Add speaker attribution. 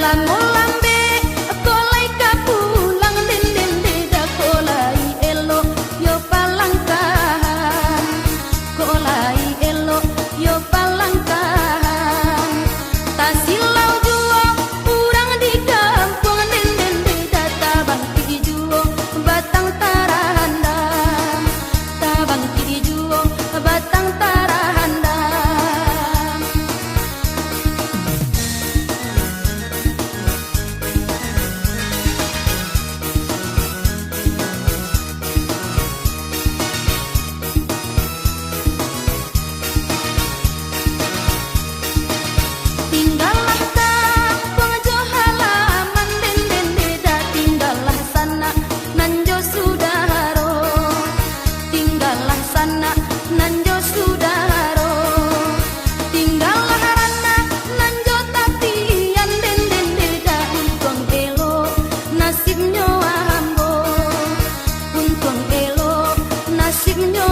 Speaker 1: lambe kolai kapulang den den deda kolai elo yo palangkan kolai elo yo palangkan tasilau juo urang di kampung den den deda tabang ki juo batang tarahanda tabang ki juo batang tarahanda. Tinggallah kampung jo halaman den den deda tinggallah sana nanjo sudaro tinggallah sana nanjo sudaro tinggallah harana nanjo tapian den den deda untung elo nasibnyo ambo untung elo nasibnyo